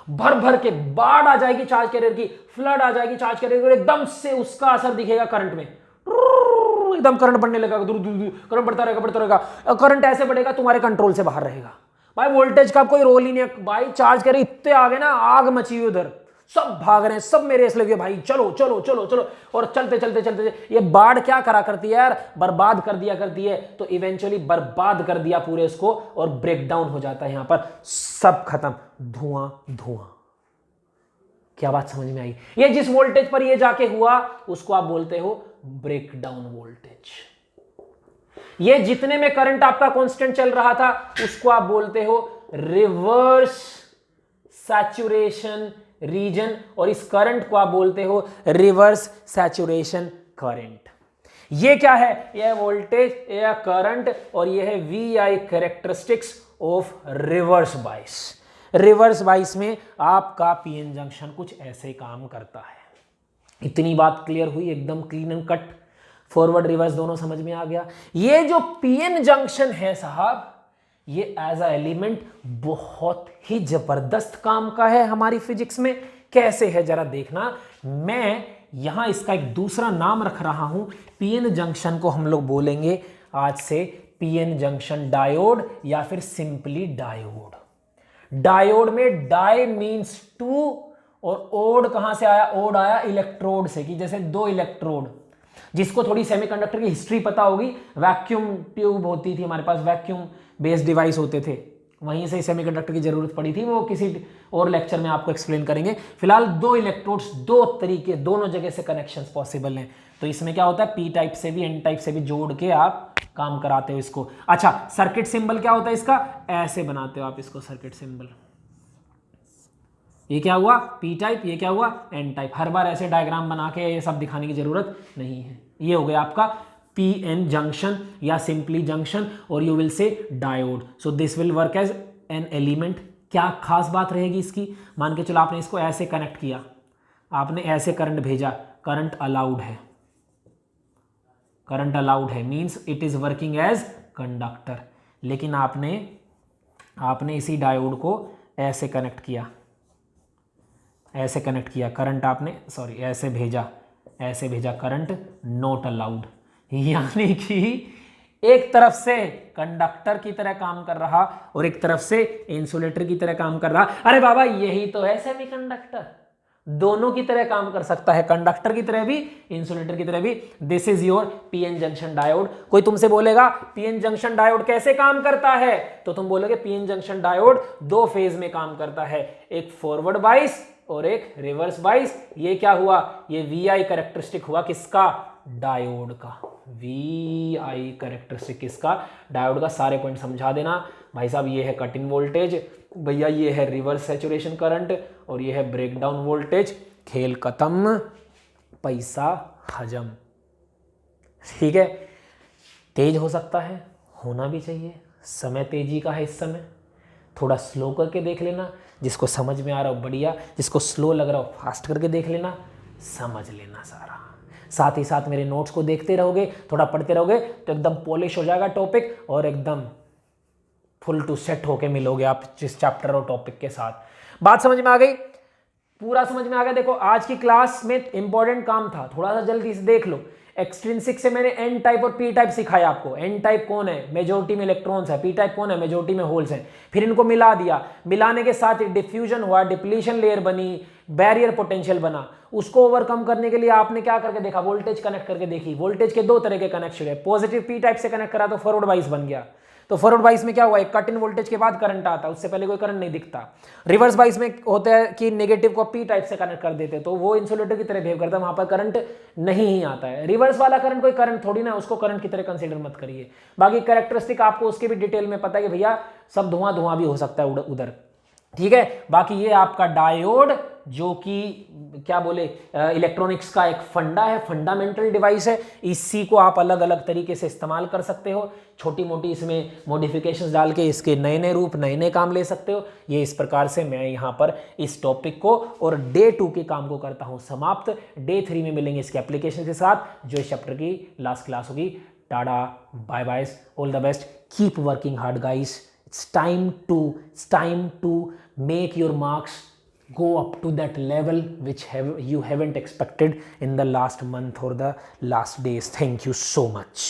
भर भर के बाढ़ आ जाएगी चार्ज कैरियर की, फ्लड आ जाएगी चार्ज कैरियर की, एकदम से उसका असर दिखेगा करंट में, एकदम करंट बढ़ने लगेगा, दूर दूर दूर करंट बढ़ता रहेगा। करंट ऐसे बढ़ेगा तुम्हारे कंट्रोल से बाहर रहेगा भाई, वोल्टेज का कोई रोल ही नहीं है भाई। चार्ज कैरियर इतने आ गए ना, आग मची हुई उधर, सब भाग रहे हैं, सब मेरे रेस लगे भाई, चलो चलो चलो चलो, और चलते चलते चलते ये बाढ़ क्या करा करती है यार, बर्बाद कर दिया करती है। तो इवेंचुअली बर्बाद कर दिया पूरे इसको और ब्रेक डाउन हो जाता है, यहां पर सब खत्म, धुआं धुआं। क्या बात समझ में आई? ये जिस वोल्टेज पर ये जाके हुआ उसको आप बोलते हो ब्रेक डाउन वोल्टेज। ये जितने में करंट आपका कांस्टेंट चल रहा था उसको आप बोलते हो रिवर्स सैचुरेशन रीजन, और इस करंट को आप बोलते हो रिवर्स सैचुरेशन करंट। ये क्या है, यह वोल्टेज, यह करंट, और यह है VI characteristics of reverse bias. Reverse bias में आपका पीएन जंक्शन कुछ ऐसे काम करता है। इतनी बात क्लियर हुई, एकदम clean and cut, forward reverse दोनों समझ में आ गया। ये जो पीएन जंक्शन है साहब, ये एज अ एलिमेंट बहुत ही जबरदस्त काम का है हमारी फिजिक्स में। कैसे है जरा देखना, मैं यहां इसका एक दूसरा नाम रख रहा हूं। पीएन जंक्शन को हम लोग बोलेंगे आज से पीएन जंक्शन डायोड या फिर सिंपली डायोड। डायोड में डाई मींस टू, और ओड कहां से आया, ओड आया इलेक्ट्रोड से, कि जैसे दो इलेक्ट्रोड। जिसको थोड़ी सेमीकंडक्टर की हिस्ट्री पता होगी, वैक्यूम ट्यूब होती थी हमारे पास, वैक्यूम बेस्ड डिवाइस होते थे, वहीं से सेमीकंडक्टर की जरूरत पड़ी थी, वो किसी और लेक्चर में आपको एक्सप्लेन करेंगे। फिलहाल दो इलेक्ट्रोड्स, दो तरीके, दोनों जगह से कनेक्शंस पॉसिबल हैं। तो इसमें क्या होता है, पी टाइप से भी एन टाइप से भी जोड़ के आप काम कराते हो इसको। अच्छा, सर्किट सिंबल क्या होता है इसका, ऐसे बनाते हो आप इसको सर्किट सिंबल। ये क्या हुआ पी टाइप, ये क्या हुआ एन टाइप। हर बार ऐसे डायग्राम बना के ये सब दिखाने की जरूरत नहीं है। ये हो गया आपका पी एन जंक्शन या सिंपली जंक्शन, और you will say diode. So this will work as an element. क्या खास बात रहेगी इसकी, मान के चलो आपने इसको ऐसे कनेक्ट किया, आपने ऐसे करंट भेजा, करंट अलाउड है, करंट अलाउड है means it is working as conductor. लेकिन आपने इसी डायोड को ऐसे कनेक्ट किया, ऐसे कनेक्ट किया करंट आपने, सॉरी ऐसे भेजा करंट नॉट अलाउड, यानी कि एक तरफ से कंडक्टर की तरह काम कर रहा और एक तरफ से इंसुलेटर की तरह काम कर रहा। अरे बाबा यही तो है सेमीकंडक्टर, दोनों की तरह काम कर सकता है, कंडक्टर की तरह भी इंसुलेटर की तरह भी। This is your PN junction diode. कोई तुमसे बोलेगा पीएन जंक्शन डायोड कैसे काम करता है, तो तुम बोलोगे पीएन जंक्शन डायोड दो फेज में काम करता है, एक फॉरवर्ड बाइस और एक रिवर्स बाइस। ये क्या हुआ, ये वीआई कैरेक्टरिस्टिक हुआ किसका, डायोड का। वीआई कैरेक्टरिस्टिक किसका, डायोड का। सारे पॉइंट समझा देना भाई साहब। ये है कट इन वोल्टेज भैया, ये है रिवर्स सैचुरेशन करंट और ये है ब्रेकडाउन वोल्टेज। खेल खत्म, पैसा हजम। ठीक है, तेज हो सकता है, होना भी चाहिए, समय तेजी का है इस समय। थोड़ा स्लो करके देख लेना, जिसको समझ में आ रहा हो बढ़िया, जिसको स्लो लग रहा हो फास्ट करके देख लेना, समझ लेना सारा। साथ ही साथ मेरे नोट्स को देखते रहोगे, थोड़ा पढ़ते रहोगे तो एकदम पॉलिश हो जाएगा टॉपिक और एकदम फुल टू सेट होके मिलोगे आप जिस चैप्टर और टॉपिक के साथ। बात समझ में आ गई, पूरा समझ में आ गया। देखो आज की क्लास में इंपॉर्टेंट काम था, थोड़ा सा जल्दी से देख लो। एक्सट्रिंसिक से मैंने एन टाइप और पी टाइप सिखाया आपको। एन टाइप कौन है, मेजोरिटी में इलेक्ट्रॉन्स है, पी टाइप कौन है, मेजोरिटी में होल्स हैं। फिर इनको मिला दिया, मिलाने के साथ डिफ्यूजन हुआ, डिप्लीशन लेयर बनी, बैरियर पोटेंशियल बना। उसको ओवरकम करने के लिए आपने क्या करके देखा, वोल्टेज कनेक्ट करके देखी। वोल्टेज के दो तरह के कनेक्शन है, पॉजिटिव पी टाइप से कनेक्ट करा तो फॉरवर्ड बाइस बन गया। तो फॉरवर्ड बाइस में क्या हुआ, एक कट इन वोल्टेज के बाद करंट आता, उससे पहले कोई करंट नहीं दिखता। रिवर्स बाइस में होता है कि नेगेटिव को पी टाइप से कनेक्ट कर देते, तो वो इंसुलेटर की तरह बिहेव करता है, वहां पर करंट नहीं ही आता है। रिवर्स वाला करंट कोई करंट थोड़ी ना, उसको करंट की तरह कंसीडर मत करिए। बाकी कैरेक्टरिस्टिक आपको उसके भी डिटेल में पता है कि भैया सब धुआं धुआं भी हो सकता है उधर। ठीक है, बाकी ये आपका डायोड जो कि क्या बोले इलेक्ट्रॉनिक्स का एक फंडा है, फंडामेंटल डिवाइस है। इसी को आप अलग अलग तरीके से इस्तेमाल कर सकते हो, छोटी मोटी इसमें मॉडिफिकेशंस डाल के इसके नए नए रूप, नए नए काम ले सकते हो। ये इस प्रकार से मैं यहाँ पर इस टॉपिक को और डे 2 के काम को करता हूँ समाप्त। डे 3 में मिलेंगे इसके एप्लीकेशन के साथ, जो इस चैप्टर की लास्ट क्लास होगी। Tata, bye bye, all the best, keep working hard guys. It's time to make your marks go up to that level which you haven't expected in the last month or the last days. Thank you so much.